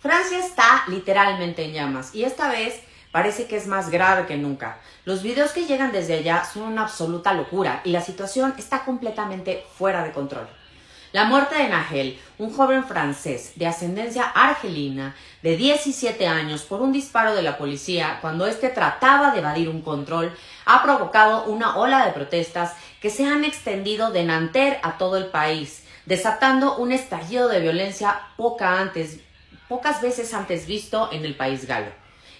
Francia está literalmente en llamas y esta vez parece que es más grave que nunca. Los videos que llegan desde allá son una absoluta locura y la situación está completamente fuera de control. La muerte de Nahel, un joven francés de ascendencia argelina de 17 años por un disparo de la policía cuando éste trataba de evadir un control, ha provocado una ola de protestas que se han extendido de Nanterre a todo el país, desatando un estallido de violencia pocas veces antes visto en el país galo.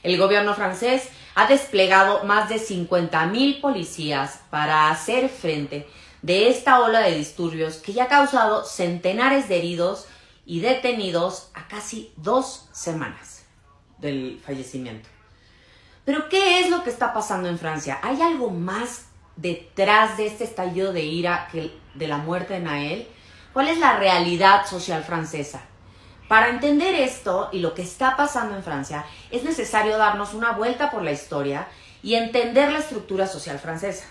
El gobierno francés ha desplegado más de 50,000 policías para hacer frente de esta ola de disturbios que ya ha causado centenares de heridos y detenidos a casi 2 semanas del fallecimiento. Pero ¿qué es lo que está pasando en Francia? ¿Hay algo más detrás de este estallido de ira que de la muerte de Nahel? ¿Cuál es la realidad social francesa? Para entender esto y lo que está pasando en Francia, es necesario darnos una vuelta por la historia y entender la estructura social francesa.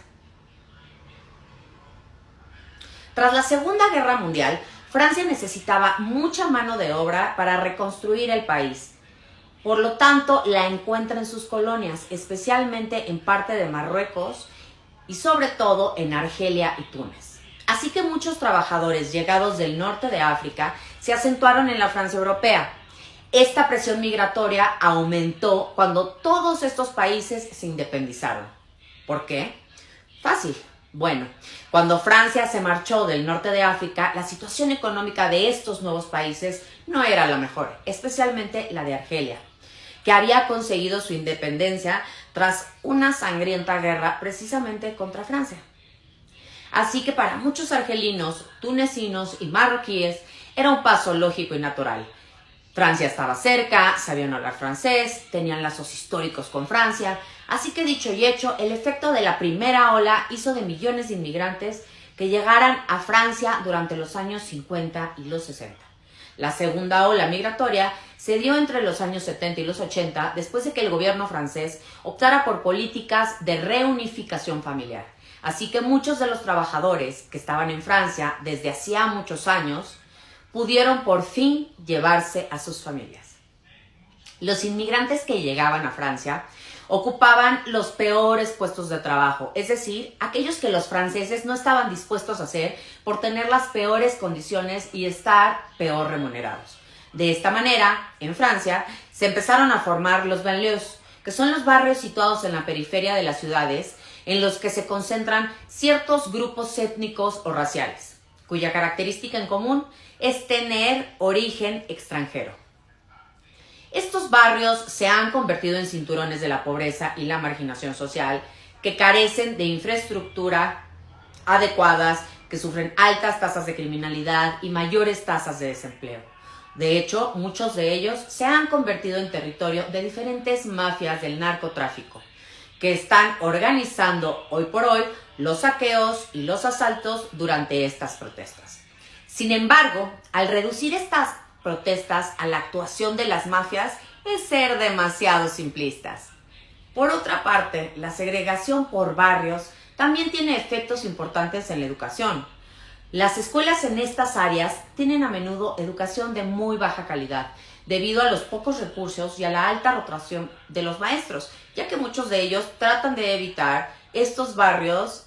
Tras la Segunda Guerra Mundial, Francia necesitaba mucha mano de obra para reconstruir el país. Por lo tanto, la encuentra en sus colonias, especialmente en parte de Marruecos y sobre todo en Argelia y Túnez. Así que muchos trabajadores llegados del norte de África se acentuaron en la Francia europea. Esta presión migratoria aumentó cuando todos estos países se independizaron. ¿Por qué? Fácil. Bueno, cuando Francia se marchó del norte de África, la situación económica de estos nuevos países no era la mejor, especialmente la de Argelia, que había conseguido su independencia tras una sangrienta guerra precisamente contra Francia. Así que para muchos argelinos, tunecinos y marroquíes era un paso lógico y natural. Francia estaba cerca, sabían hablar francés, tenían lazos históricos con Francia, así que dicho y hecho, el efecto de la primera ola hizo de millones de inmigrantes que llegaran a Francia durante los años 50 y los 60. La segunda ola migratoria se dio entre los años 70 y los 80 después de que el gobierno francés optara por políticas de reunificación familiar. Así que muchos de los trabajadores que estaban en Francia desde hacía muchos años pudieron por fin llevarse a sus familias. Los inmigrantes que llegaban a Francia ocupaban los peores puestos de trabajo, es decir, aquellos que los franceses no estaban dispuestos a hacer por tener las peores condiciones y estar peor remunerados. De esta manera, en Francia, se empezaron a formar los banlieues, que son los barrios situados en la periferia de las ciudades, en los que se concentran ciertos grupos étnicos o raciales, cuya característica en común es tener origen extranjero. Estos barrios se han convertido en cinturones de la pobreza y la marginación social, que carecen de infraestructura adecuadas, que sufren altas tasas de criminalidad y mayores tasas de desempleo. De hecho, muchos de ellos se han convertido en territorio de diferentes mafias del narcotráfico, que están organizando hoy por hoy los saqueos y los asaltos durante estas protestas. Sin embargo, al reducir estas protestas a la actuación de las mafias es ser demasiado simplistas. Por otra parte, la segregación por barrios también tiene efectos importantes en la educación. Las escuelas en estas áreas tienen a menudo educación de muy baja calidad, debido a los pocos recursos y a la alta rotación de los maestros, ya que muchos de ellos tratan de evitar estos barrios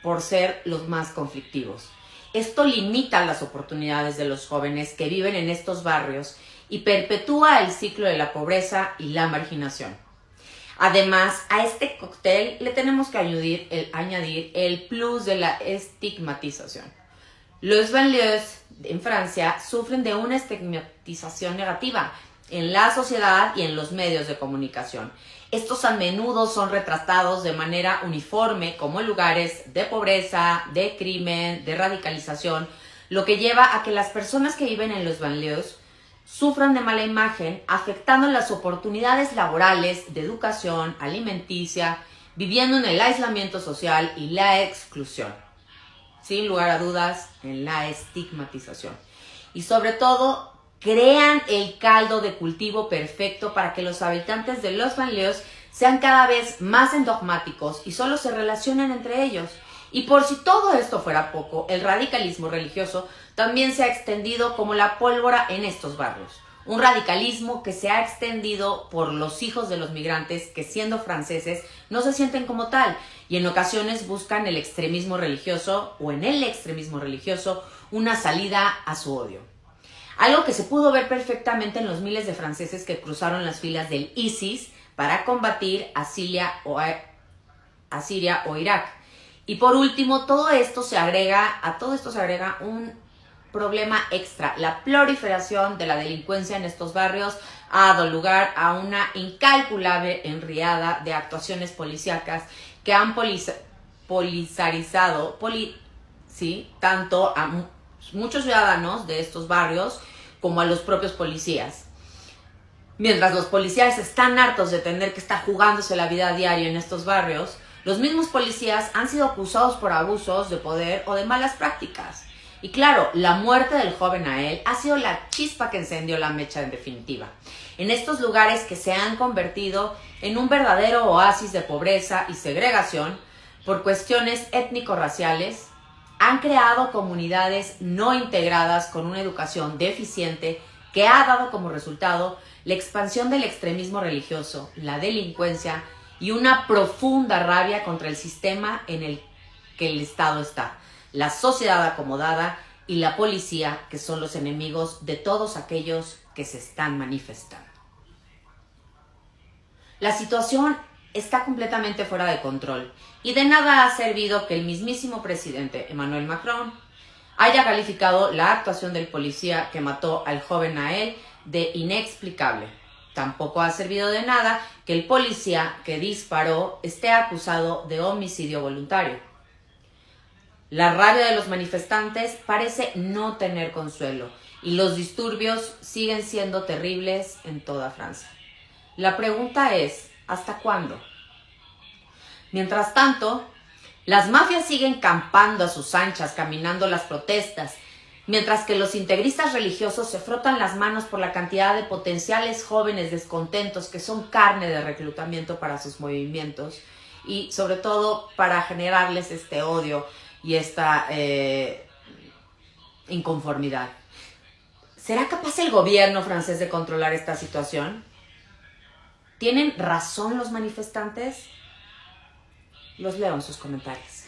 por ser los más conflictivos. Esto limita las oportunidades de los jóvenes que viven en estos barrios y perpetúa el ciclo de la pobreza y la marginación. Además, a este cóctel le tenemos que añadir el plus de la estigmatización. Los banlieues en Francia sufren de una estigmatización negativa en la sociedad y en los medios de comunicación. Estos a menudo son retratados de manera uniforme como lugares de pobreza, de crimen, de radicalización, lo que lleva a que las personas que viven en los banlieues sufran de mala imagen, afectando las oportunidades laborales, de educación, alimenticia, viviendo en el aislamiento social y la exclusión. Sin lugar a dudas, en la estigmatización. Y sobre todo, crean el caldo de cultivo perfecto para que los habitantes de los banlieues sean cada vez más endogmáticos y solo se relacionen entre ellos. Y por si todo esto fuera poco, el radicalismo religioso también se ha extendido como la pólvora en estos barrios. un radicalismo que se ha extendido por los hijos de los migrantes que, siendo franceses, no se sienten como tal y en ocasiones buscan el extremismo religioso o en el extremismo religioso una salida a su odio. Algo que se pudo ver perfectamente en los miles de franceses que cruzaron las filas del ISIS para combatir a Siria o Irak. Y por último, a todo esto se agrega un problema extra. La proliferación de la delincuencia en estos barrios ha dado lugar a una incalculable enriada de actuaciones policíacas que han polizarizado tanto a muchos ciudadanos de estos barrios como a los propios policías. Mientras los policías están hartos de tener que estar jugándose la vida diaria en estos barrios, los mismos policías han sido acusados por abusos de poder o de malas prácticas. Y claro, la muerte del joven Nael ha sido la chispa que encendió la mecha en definitiva. En estos lugares que se han convertido en un verdadero oasis de pobreza y segregación por cuestiones étnico-raciales, han creado comunidades no integradas con una educación deficiente que ha dado como resultado la expansión del extremismo religioso, la delincuencia y una profunda rabia contra el sistema en el que el Estado está, la sociedad acomodada y la policía, que son los enemigos de todos aquellos que se están manifestando. La situación está completamente fuera de control y de nada ha servido que el mismísimo presidente Emmanuel Macron haya calificado la actuación del policía que mató al joven Nael de inexplicable. Tampoco ha servido de nada que el policía que disparó esté acusado de homicidio voluntario. La rabia de los manifestantes parece no tener consuelo y los disturbios siguen siendo terribles en toda Francia. La pregunta es, ¿hasta cuándo? Mientras tanto, las mafias siguen campando a sus anchas, caminando las protestas, mientras que los integristas religiosos se frotan las manos por la cantidad de potenciales jóvenes descontentos que son carne de reclutamiento para sus movimientos y sobre todo para generarles este odio y esta inconformidad. ¿Será capaz el gobierno francés de controlar esta situación? ¿Tienen razón los manifestantes? Los leo en sus comentarios.